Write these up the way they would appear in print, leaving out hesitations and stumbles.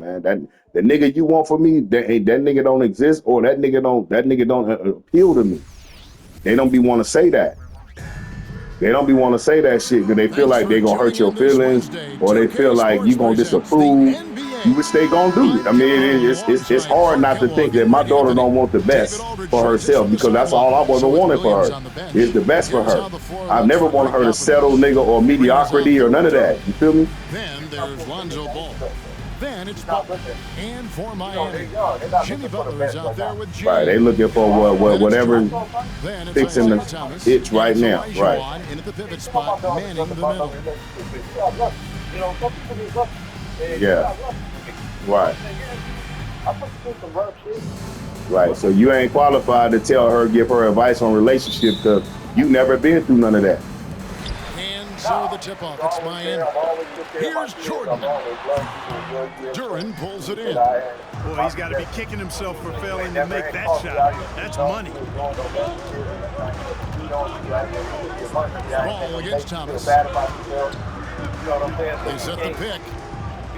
man. That the nigga you want for me, that nigga don't exist, or that nigga don't appeal to me. They don't be want to say that. They don't be want to say that shit because they feel Thanks like for they gonna hurt tuning your in this feelings, Wednesday. or they feel 2K like Sports you gonna presents the disapprove, NBA. which they gonna do. I I'm mean, Carol it's alongside hard Clark not to think Kellogg that and my Rick daughter Anthony. don't want the David best Aldridge for joins us herself from the because that's all sideline. I've ever So is wanted for Williams her on the is bench. the best for Here's her. how the floor I've looks never for wanted Greg her to settle, Popovich. nigga, or Ringers out mediocrity or there none with of Dirk. that. You feel me? Then there's Lonzo Ball. Then it's Butler. And for Miami, Jimmy Butler is out there with Right. They James. looking for Then it's whatever Jordan. Then it's fixing Isaiah the Thomas. itch And right it's now. Elijah Right. Wan in at the pivot spot, manning the middle. Yeah. Right. Right. So you ain't qualified to tell her, give her advice on relationships because you never been through none of that. And so the tip-off, it's Miami. Here's Jordan. Duran pulls it in. Boy, he's got to be kicking himself for failing to make that shot. That's money. Ball against Thomas. They set the pick.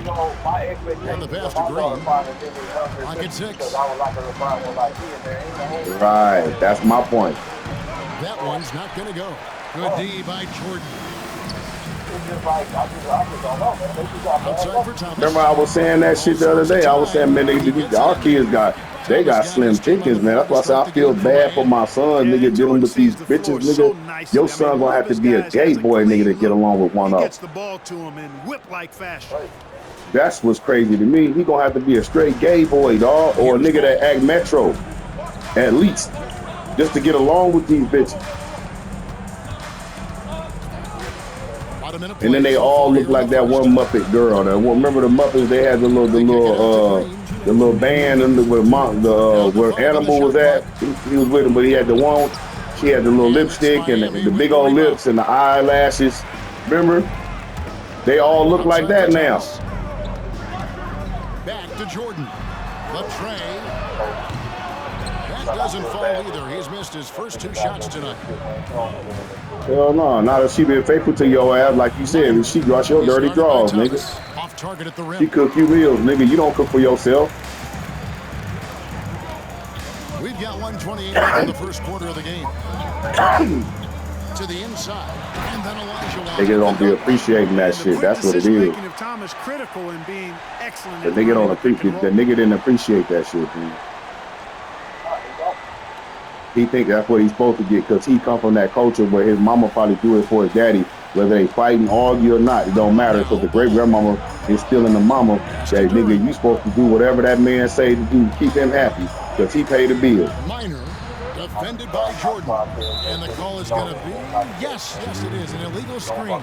On the pass to Green. Pocket 6. Right. That's my point. That one's not going to go. Good D by Jordan. Outside for Thomas. Remember, I was saying that shit the other day. I was saying, man, our kids got slim chickens, man. That's why I said I feel bad for my son, nigga, dealing with these bitches, nigga. Your son gonna have to be a gay boy, nigga, to get along with one of them. He gets the ball to him in whip-like fashion. That's what's crazy to me. He gonna have to be a straight gay boy, dog, or a nigga that act metro, at least, just to get along with these bitches. And then they all look like that one Muppet girl. Remember the Muppets? They had the little band and where Animal was at. He was with him, but he had the one. She had the little lipstick and the big old lips and the eyelashes. Remember? They all look like that now. Back to Jordan. The tray. That doesn't fall either. He's missed his first 2 shots tonight. Hell no. Not if she been faithful to your ass, like you said. If she wash your dirty drawers, nigga. Off target at the rim. She cook you meals, nigga. You don't cook for yourself. We've got 1:28 in the first quarter of the game. To the inside. And then Elijah Wan. Nigga don't be appreciating that shit. That's what it is. Of Thomas critical in being excellent. The nigga don't appreciate. The nigga didn't appreciate that shit, dude. He think that's what he's supposed to get because he come from that culture where his mama probably do it for his daddy, whether they fighting, argue or not. It don't matter because the great grandmama is still in the mama. That nigga, you supposed to do whatever that man say to do to keep him happy because he paid the bill. Minor defended by Jordan, and the call is going to be yes, it is an illegal screen.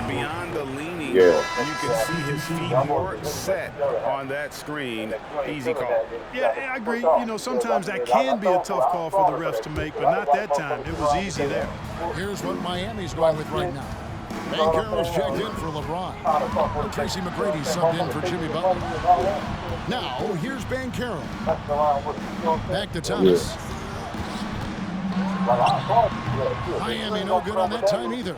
Beyond the leaning, yeah. You can see his feet more set on that screen. Easy call. Yeah, I agree. You know, sometimes that can be a tough call for the refs to make, but not that time. It was easy there. Here's what Miami's going with right now. Banchero's checked in for LeBron. Tracy McGrady subbed in for Jimmy Butler. Now, here's Banchero. Back to Thomas. Yeah. Miami no good on that time either.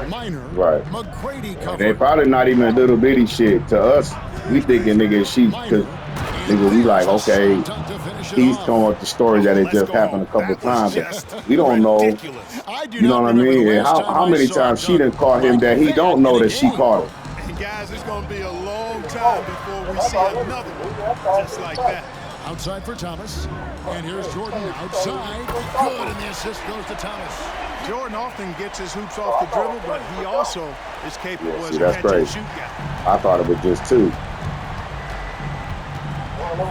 Minor. Right. McGrady covered. They probably not even a little bitty shit. To us, we thinking nigga she because nigga we like, okay, he's coming up the story that it just happened a couple times. We don't know. You know what I mean? And how many times she done caught him that he don't know that she caught him. And guys, it's gonna be a long time before we see another one just like that. Outside for Thomas. And here's Jordan outside. Good, and the assist goes to Thomas. Jordan often gets his hoops off the dribble, but he also is capable as a catch-and-shoot guy. I thought it was just 2.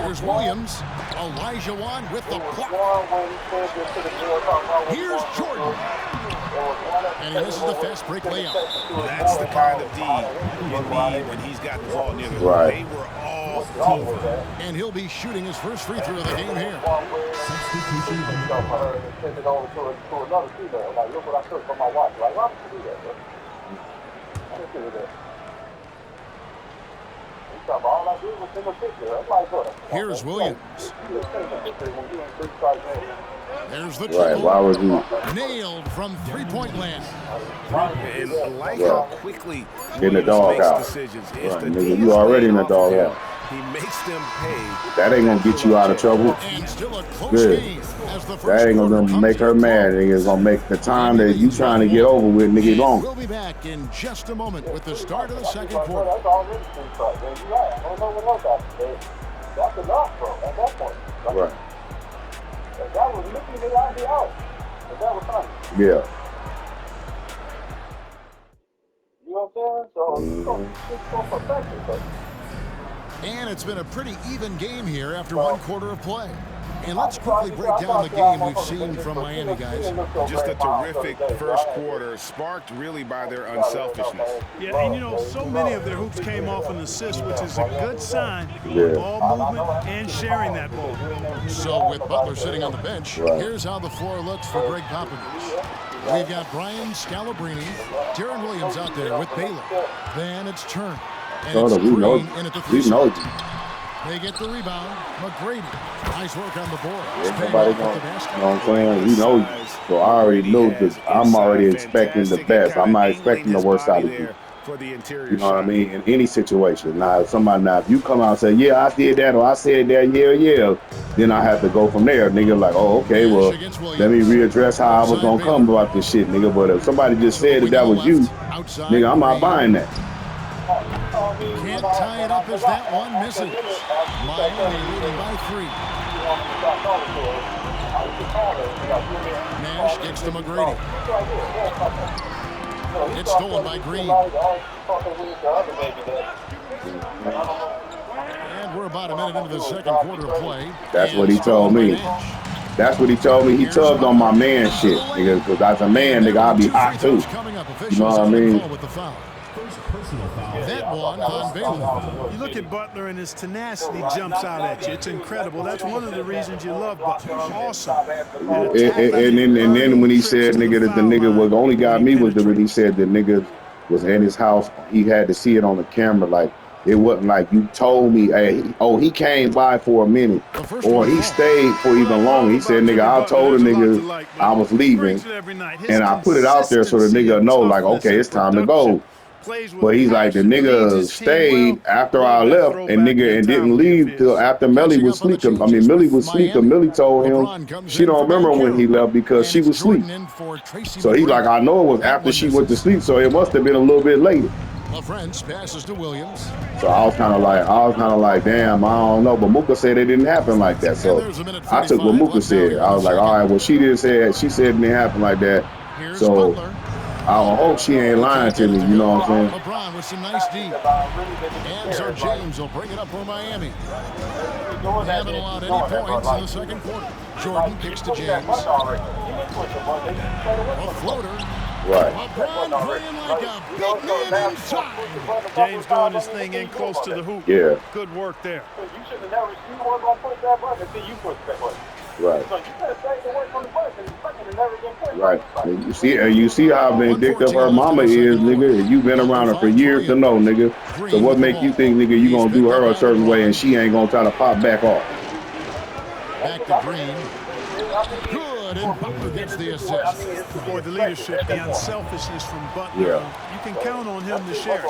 Here's Williams. Elijah Wan with the block. Here's Jordan. And he misses the fast break layup. That's the kind of D you need when he's got the ball near the right. They were all over. And he'll be shooting his first free throw of the game here. Here's Williams. There's the Right. Why was he? nailed from three-point land. And like how quickly In the Williams dog makes house. decisions. Right, If the nigga, D you is already in laying the off dog him, house. he makes them pay. That ain't gonna get you out of trouble. And still a close Good. game as the first That ain't quarter gonna comes make to her a mad. close. Nigga, it's gonna make the time that you Leads trying to by get one. over with, nigga, And long. we'll be back in just a moment with the start of the second quarter. Right. Yeah. And it's been a pretty even game here after one quarter of play. And let's quickly break down the game we've seen from Miami, guys. Just a terrific first quarter, sparked really by their unselfishness. Yeah, and you know, so many of their hoops came off an assist, which is a good sign Yeah. of ball movement and sharing that ball. So with Butler sitting on the bench, Right. here's how the floor looks for Greg Popovich. We've got Brian Scalabrine, Darren Williams out there with Baylor. Then it's Turner. And So it's we know, Green in at the we three know. spot. They get the rebound. McGrady. Nice work on the board. Somebody gonna, you know what I'm saying? We know, so I already know that I'm already expecting the best. I'm not expecting the worst out of you. For the interior You know what I shot. mean? In any situation. Now, if you come out and say, yeah, I did that, or I said that, yeah, then I have to go from there. Nigga, like, oh, okay, well, let me readdress how I was gonna come about this shit, nigga. But if somebody just said that was you, nigga, I'm not buying that. Can't tie it up as that one misses. Miami leading by 3. Nash gets to McGrady. It's stolen by Green. And we're about a minute into the second quarter of play. That's And what he told stolen me. by Nash. That's what he told me. He tugged on my man shit, nigga, because as a man, nigga, I'll be hot too. You know what I mean? That one on Baylor. You look at Butler and his tenacity jumps out at you. It's incredible. That's one of the reasons you love Butler. Awesome. And then when he said, nigga, that the nigga was only got me was when he said the nigga was in his house. He had to see it on the camera. Like, it wasn't like you told me, hey, he came by for a minute or he stayed for even longer. He said, nigga, I told the nigga I was leaving and I put it out there so the nigga know, like, okay, it's time to go. But he's like, the nigga stayed after I left and didn't leave till after Millie was asleep. I mean, Millie was asleep and Millie told him she don't remember when he left because she was asleep. So he's like, I know it was after she went to sleep, so it must have been a little bit later. LaFrance passes to Williams. So I was kind of like, damn, I don't know. But Mooka said it didn't happen like that. So I took what Mooka said. I was like, all right, well, she didn't say it. She said it didn't happen like that. So I hope she ain't lying to me. You know what I'm saying? LeBron with some nice D. And so James will bring it up for Miami. They haven't allowed any points in the second quarter. Jordan kicks to James. A floater. Right. LeBron playing like a big man inside. James doing his thing in close to the hoop. Yeah. Good work there. Right. Right. And you see how vindictive her mama is, nigga. You've been around her for years to know, nigga. So what make you think, nigga, you gonna do her a certain way and she ain't gonna try to pop back off? Back to Green. Good, and Butler gets the assist. Boy, the leadership, the unselfishness from Butler. Yeah. You can count on him to share.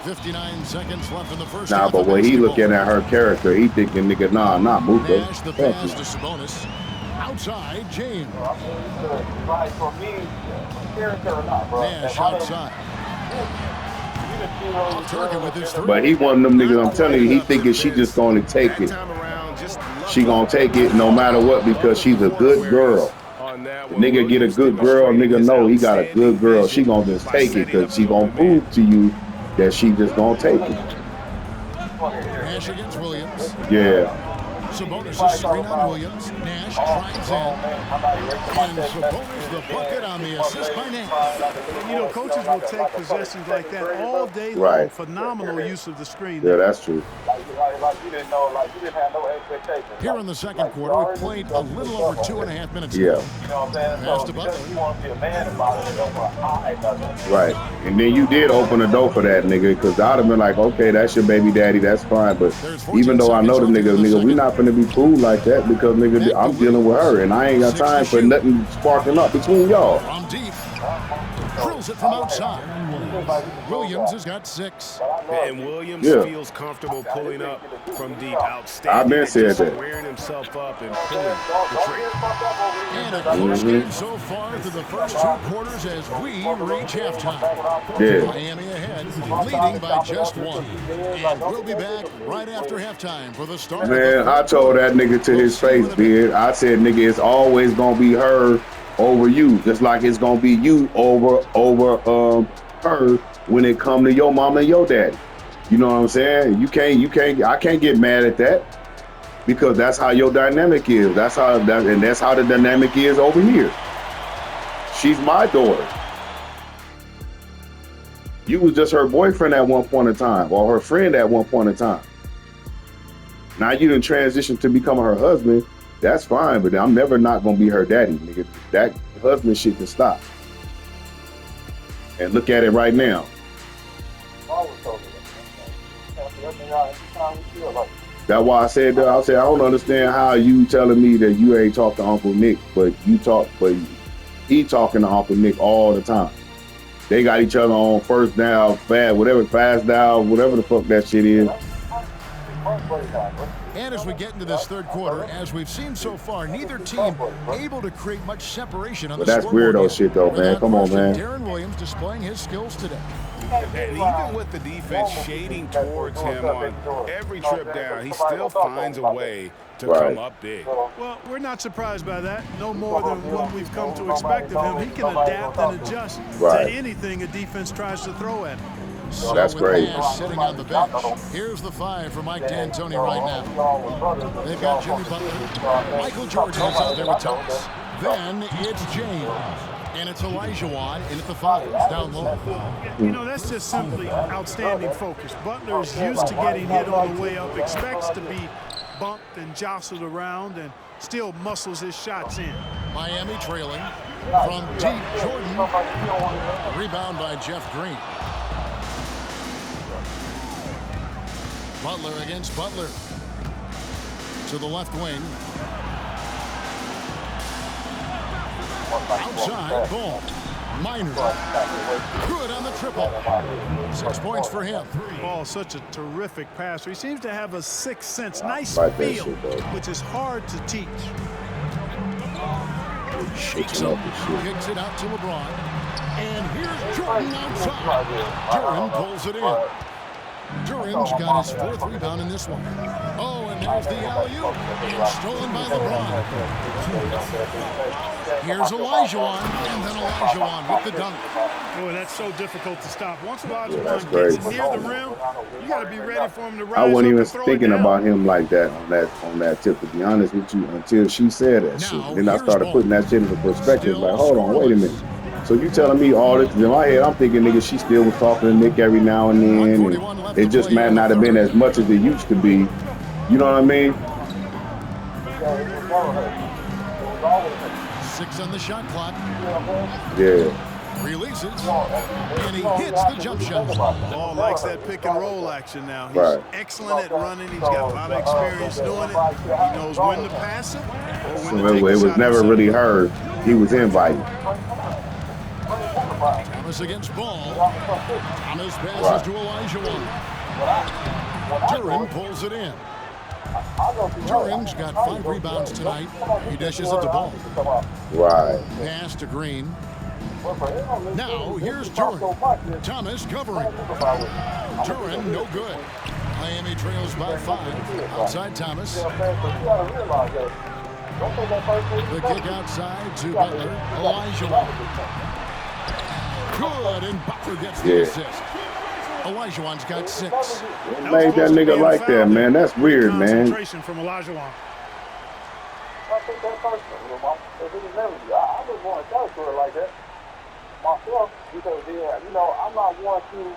59 seconds left in the first Nah, half but of when he basketball. looking at her character, he thinking, nigga, nah, not Mooka. Nash the pass to Sabonis. Outside, James. Nash outside. Turkin with his three. But he one of them niggas, I'm telling you, he thinking she just gonna take it. She gonna take it no matter what because she's a good girl. The nigga get a good girl, nigga know he got a good girl. She gonna just take it because she gonna prove to you that she just gonna take it. Nash against Williams. Yeah. Sabonis is screen on Williams. Nash drives in. And Sabonis the bucket on the assist by Nash. You know, coaches will take possessions like that all day long. Right. Phenomenal use of the screen. Yeah, that's true. Here in the second quarter, we played a little over 2.5 minutes. Yeah. Pass to Butler. Right. And then you did open the door for that nigga, because I'd have been like, okay, that's your baby daddy, that's fine. But even though I know the nigga, we not gonna be cool like that, because nigga, I'm dealing with her and I ain't got time for nothing sparking up between y'all. From deep. Drills it from outside. Williams has got 6. And Williams feels comfortable pulling up from deep. Outstanding. I've been saying that. Wearing himself up and pulling the trigger. And a close game so far through the first 2 quarters as we reach halftime. Yeah. Miami ahead, leading by just 1. And we'll be back right after halftime for the start. Man, I told that nigga to his face, dude. I said, nigga, it's always gonna be her over you, just like it's gonna be you over her when it come to your mama and your daddy. You know what I'm saying? I can't get mad at that, because that's how your dynamic is. That's how the dynamic is over here. She's my daughter. You was just her boyfriend at one point in time, or her friend at one point in time. Now you done transition to becoming her husband. That's fine, but I'm never not gonna be her daddy, nigga. That husband shit can stop. And look at it right now. That's why I said that. I don't understand how you telling me that you ain't talk to Uncle Nick, but he talking to Uncle Nick all the time. They got each other on first down, fast down, whatever the fuck that shit is. And as we get into this third quarter, as we've seen so far, neither team able to create much separation on the scoreboard. That's weirdo shit though, man. Come on, man. Darren Williams displaying his skills today. And even with the defense shading towards him on every trip down, he still finds a way to come up big. Well, we're not surprised by that. No more than what we've come to expect of him. He can adapt and adjust to anything a defense tries to throw at him. So that's great. Sitting on the bench. Here's the 5 for Mike D'Antoni right now. They've got Jimmy Butler. Michael Jordan is out there with Thomas. Then it's James. And it's Olajuwon in at the 5, down low. You know, that's just simply outstanding focus. Butler is used to getting hit on the way up, expects to be bumped and jostled around, and still muscles his shots in. Miami trailing from deep. Jordan. Rebound by Jeff Green. Butler against Butler. To the left wing. Outside ball. Minor. Good on the triple. 6 points for him. Oh, such a terrific passer. He seems to have a sixth sense. Nice feel, which is hard to teach. Shakes up. Kicks it out to LeBron. And here's Jordan outside. Duren pulls it in. Duren's got his 4th rebound in this one. Oh, and there's the alley-oop. It's stolen by LeBron. Here's Olajuwon, and then Olajuwon with the dunk. Boy, that's so difficult to stop. Once Olajuwon gets near the rim, you got to be ready for him to rise. I wasn't even throw thinking about him like that on that tip, to be honest with you, until she said that shit. Then I started putting that shit into perspective. Like, hold on, wait a minute. So you telling me all this? In my head, I'm thinking, nigga, she still was talking to Nick every now and then. And it just might not have been as much as it used to be. You know what I mean? 6 on the shot clock. Yeah. Releases. And he hits the jump shot. Ball likes that pick and roll action now. He's excellent at running. He's got a lot of experience doing it. He knows when to pass it or when to take it was never really her. He was invited. Thomas against Ball. Thomas passes to Olajuwon. Duren pulls it in. Duren's got 5 rebounds tonight. He dishes it to Ball. Pass to Green. Now here's Duren. Thomas covering. Duren no good. Miami trails by 5. Outside Thomas. The kick outside to Butler. Olajuwon. Good, and Butler gets the assist. Olajuwon's got 6. What made that nigga like that, man? That's weird, man. Concentration from Olajuwon. I think that personal, if it was never you, I just want to tell to her like that myself, because I'm not one to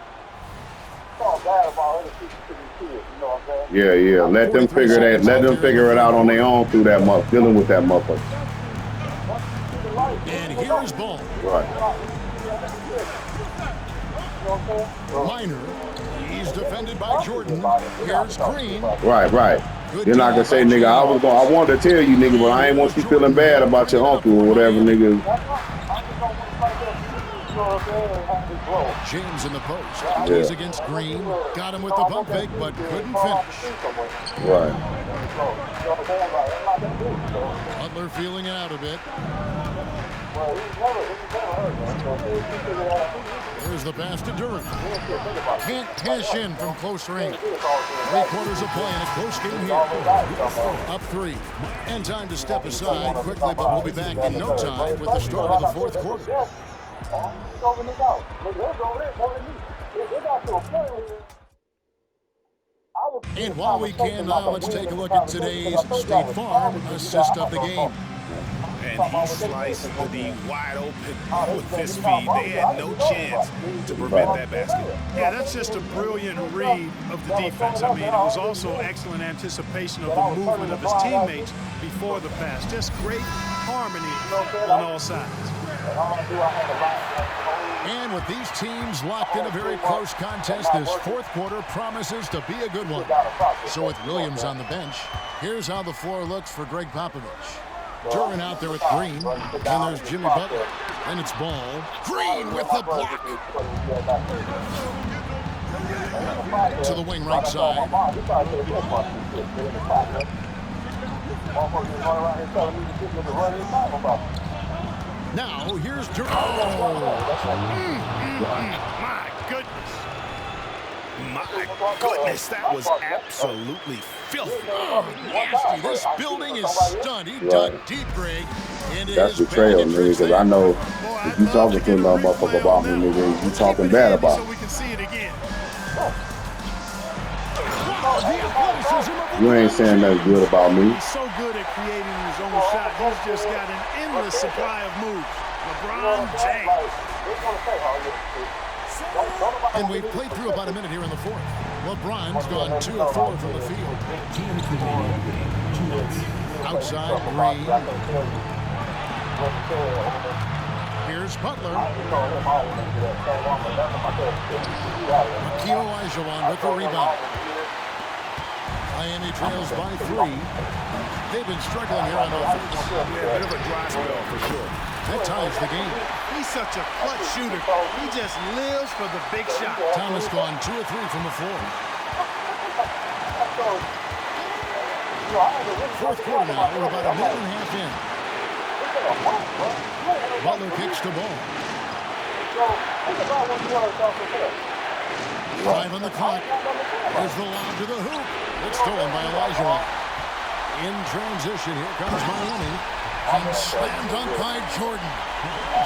Yeah. Let them figure that. Let them figure it out on their own through that dealing with that motherfucker. And here's ball. Right. Minor. He's defended by Jordan. Here's Green. Right. You're not gonna say, nigga, I wanted to tell you, nigga, but I ain't want you feeling bad about your uncle or whatever, nigga. James in the post. He's against Green. Got him with the pump fake, but couldn't finish. Right. Butler feeling it out a bit. Here's the pass to Durant. Can't cash in from close range. 3/4 of play in a close game here. Up 3. And time to step aside quickly, but we'll be back in no time with the start of the 4th quarter. And while we can now, let's take a look at today's State Farm assist of the game. And he sliced the wide open with this feed. They had no chance to prevent that basket. Yeah, that's just a brilliant read of the defense. I mean, it was also excellent anticipation of the movement of his teammates before the pass. Just great harmony on all sides. And with these teams locked in a very close contest, this 4th quarter promises to be a good one. So with Williams on the bench, here's how the floor looks for Greg Popovich. Durant out there with Green, and there's Jimmy Butler. And it's ball. Green with the block. To the wing right side. Now, here's Durant. My goodness. My goodness, that was absolutely filthy. Oh, nasty. This building is stunned. He dug deep, Greg. That's betrayal, nigga, because I know if you talking to another motherfucker about me, nigga, you talking bad about me. So we can see it again. You ain't saying nothing good about me. He's so good at creating his own shot. He's just got an endless supply of moves. LeBron James. And we've played through about a minute here in the 4th. LeBron's gone 2 of 4 from the field. Outside, Green. Here's Butler. Hakeem Olajuwon with the rebound. Miami trails by 3. They've been struggling here on offense. Yeah, a bit of a dry spell for sure. That ties the game. He's such a clutch shooter. He just lives for the big shot. Thomas gone 2 of 3 from the floor. 4th quarter now. We're about a minute and a half in. Butler kicks the ball. 5 on the clock. There's the lob to the hoop. It's stolen by Olajuwon. In transition, here comes Miami. And slam dunk by Jordan.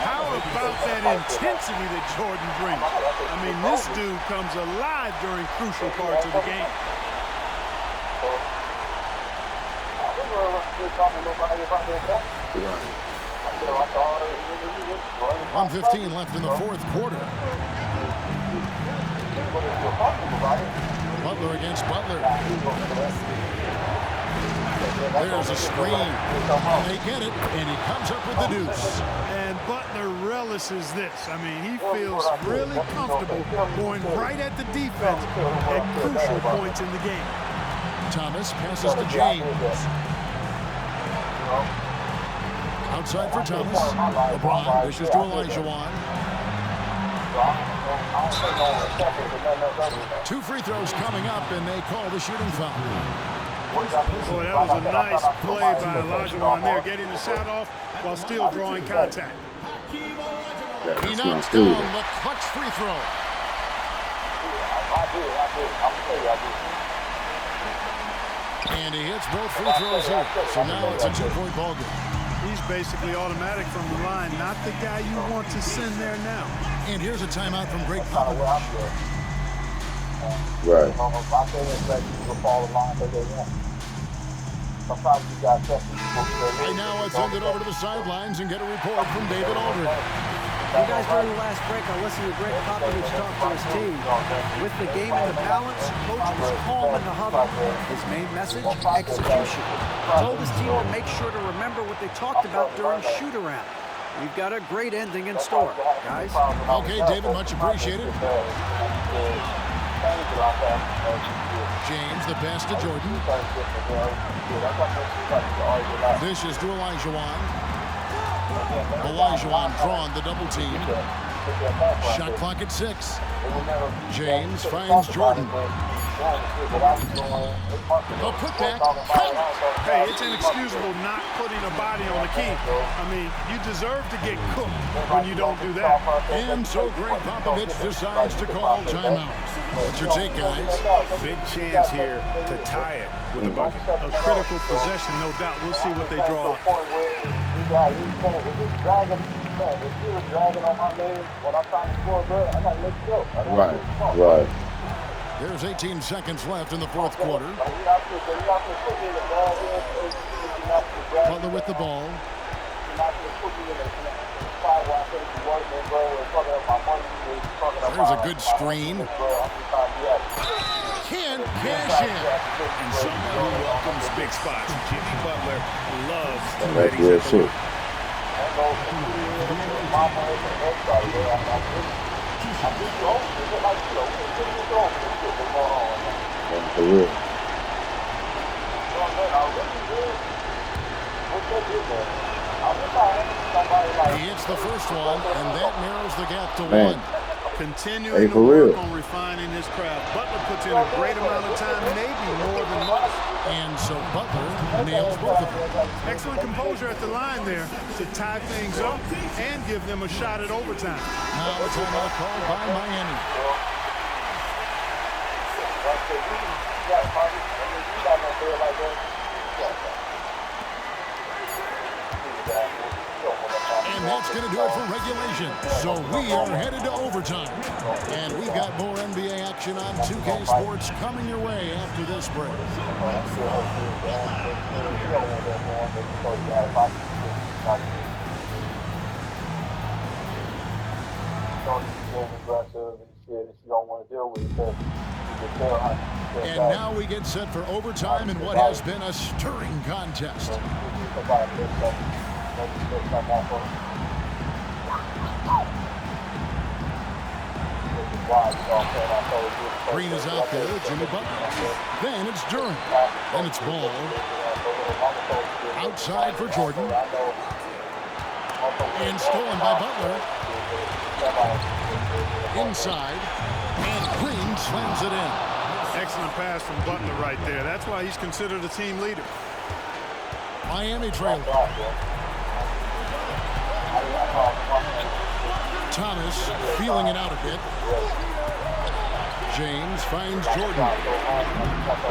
How about that intensity that Jordan brings? I mean, this dude comes alive during crucial parts of the game. 1:15 left in the 4th quarter. Butler against Butler. There's a screen. And they get it, and he comes up with the deuce. And Butler relishes this. I mean, he feels really comfortable going right at the defense at crucial points in the game. Thomas passes to James. Outside for Thomas. LeBron dishes to Olajuwon. 2 free throws coming up, and they call the shooting foul. Boy, that was a nice play by Olajuwon there, getting the shot off while still drawing contact. He knocks down the clutch free throw. And he hits both free throws here. So now it's a 2-point ball game. He's basically automatic from the line, not the guy you want to send there now. And here's a timeout from Greg Popovich. Right. Right now, let's send it over to the sidelines and get a report from David Aldridge. You guys, during the last break, I listened to Greg Popovich talk to his team. With the game in the balance, coach was calm in the huddle. His main message, execution. Told his team to make sure to remember what they talked about during shoot-around. We've got a great ending in store, guys. Okay, David, much appreciated. James, the pass to Jordan. This is to Olajuwon. Olajuwon drawn the double team. Shot clock at 6. James finds Jordan. A putback. Hey, it's inexcusable not putting a body on the key. I mean, you deserve to get cooked when you don't do that. And so Greg Popovich decides to call timeout. What's your take, guys? Big chance here to tie it with a bucket. A critical possession, no doubt. We'll see what they draw. Right. There's 18 seconds left in the fourth quarter. Butler with the ball. There's a good screen. Can't cash in. And someone who welcomes big spots. Jimmy Butler loves to That's real shit. For real. He hits the first one, and that narrows the gap to Man. 1. Continuing to for work real. on refining his craft. Butler puts in a great amount of time, maybe more than most. And so Butler nails both of them. Excellent composure at the line there to tie things up and give them a shot at overtime. Now it's another call by Miami. And that's going to do it for regulation. So we are headed to overtime. And we've got more NBA action on 2K Sports coming your way after this break. And now we get set for overtime in what has been a stirring contest. Green is out there, Jimmy Butler. Then it's Durant. Then it's Ball. Outside for Jordan. And stolen by Butler. Inside. And Green slams it in. Excellent pass from Butler right there. That's why he's considered a team leader. Miami trail. Thomas feeling it out a bit. James finds Jordan.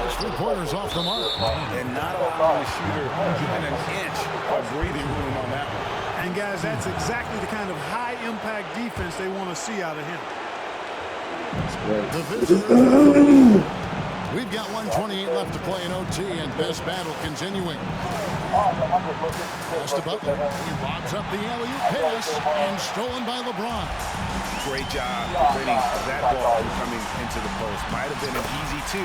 His 3 pointers off the mark. And not allowing the shooter even an inch of breathing room on that one. And guys, that's exactly the kind of high-impact defense they want to see out of him. The visitor. We've got 1:28 left to play in OT, and best battle continuing. Pass to Butler. He lobs up the alley-oop pass, and stolen by LeBron. Great job preventing that ball from coming into the post. Might have been an easy 2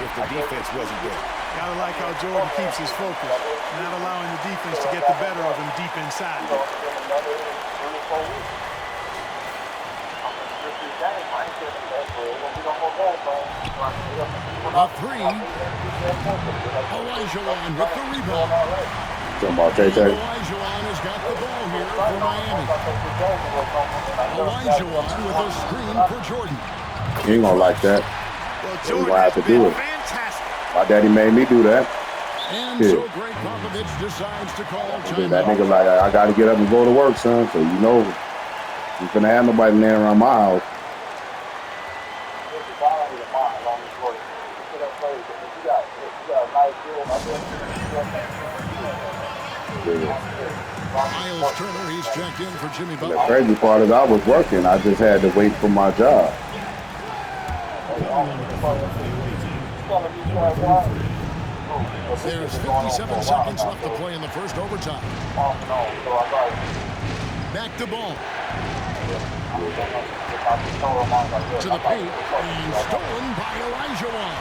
if the defense wasn't there. Gotta like how Jordan keeps his focus, not allowing the defense to get the better of him deep inside. A 3. Olajuwon with the rebound. Talking about Tay-Tay. Olajuwon has got the ball here for Miami. Olajuwon with a screen for Jordan. He ain't gonna like that. Well, He's Jordan gonna have to has do been it. fantastic. My daddy made me do that. And Yeah. so Greg Popovich decides to call That nigga timeout. like, I gotta get up and go to work, son. So you know, you finna have nobody laying around my house. Miles Turner, he's checked in for Jimmy The Butler. crazy part is I was working. I just had to wait for my job. There's 57 seconds left to play in the first overtime. Back to ball. To the paint, and stolen by Olajuwon.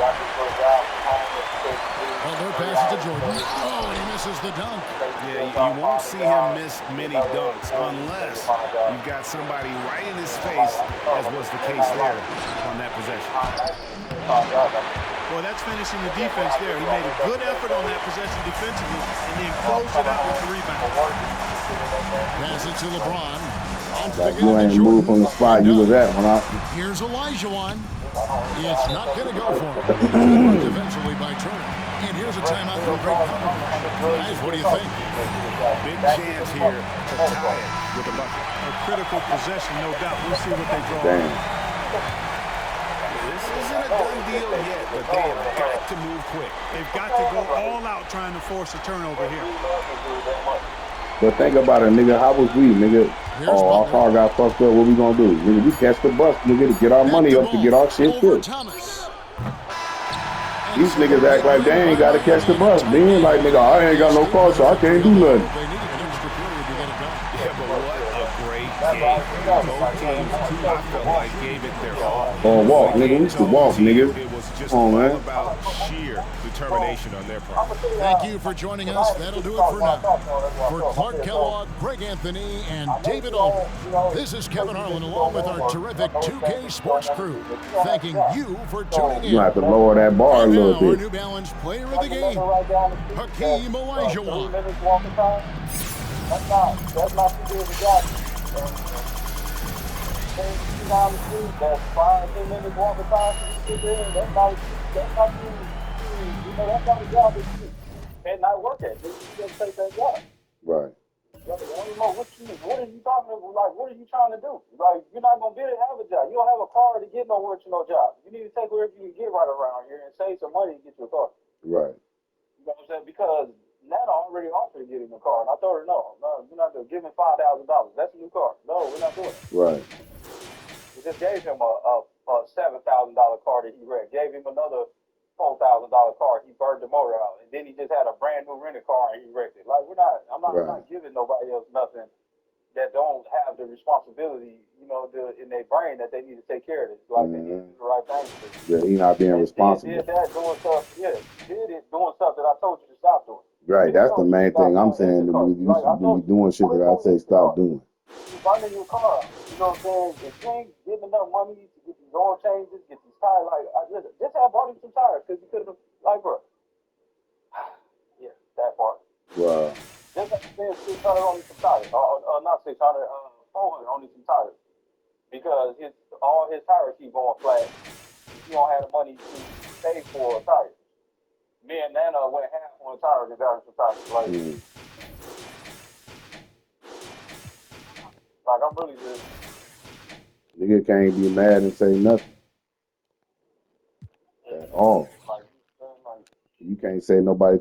Butler passes to Jordan. Oh, and he misses the dunk. Yeah, you won't see him miss many dunks unless you've got somebody right in his face, as was the case there on that possession. Well, that's finishing the defense there. He made a good effort on that possession defensively and then closed it out with the rebound. Pass it to LeBron. Like you ain't moved from the spot you was at when I. Here's Olajuwon. It's not going to go for him. Eventually by Turner. And here's a timeout from Greg Popovich. Guys, what do you think? Big chance here to tie it with a bucket. A critical possession, no doubt. We'll see what they draw. Damn. This isn't a done deal yet, but they have got to move quick. They've got to go all out trying to force a turnover here. But think about it, nigga. How was we, nigga? Oh, our car got fucked up. What we gonna do? Nigga, we catch the bus, nigga, to get our money up to get our shit fixed. These niggas act like they ain't gotta catch the bus. Being like, nigga, I ain't got no car, so I can't do nothing. Yeah, but what a great game. Both teams, I felt like, gave it their all. Oh, walk, nigga. We used to walk, nigga. It was just Come on, all man. about sheer determination on their part. Thank you for joining us. That'll do it for now. For Clark Kellogg, Greg Anthony, and David Aldridge, this is Kevin Harlan along with our terrific 2K Sports crew, thanking you for tuning in. You have to lower that bar a And little now, our bit. New Balance player of the game, Hakeem Olajuwon. That's not too big of a job. Down the street, that's 5-10 minutes walking time. That's not too, that's not a job that you cannot work at. You just take that job. Right. What are you talking about? Like, what are you trying to do? Like, you're not gonna be able to have a job. You don't have a car to get nowhere to no job. You need to take wherever you can get right around here and save some money to get you a car. Right. You know what I'm saying? Because Nana already offered to get him a car, and I told her no, you're not gonna give him $5,000. That's a new car. No, we're not doing it. Right. We just gave him a $7,000 car that he wrecked. Gave him another $4,000 car. He burned the motor out, and then he just had a brand new rented car and he wrecked it. Like I'm not giving nobody else nothing that don't have the responsibility, you know, in their brain that they need to take care of this. Like they need to do the right thing. Yeah, he not being responsible. Did that doing stuff? Yeah, did it doing stuff that I told you to stop doing. Right. That's the main thing I'm saying. You should be doing shit that I say stop doing. If I'm in your car, you know what I'm saying? If you ain't getting enough money to get these oil changes, get these tires, like, I just have bought him some tires because you could have, like, bro. Yeah, that part. Wow. Just have to spend $600 on some tires. Not 600, 400 on some tires. Because all his tires keep going flat. You don't have the money to pay for a tire. Me and Nana went half on a tire and got him some tires. Like, I'm really just. Nigga can't be mad and say nothing at all. You can't say nobody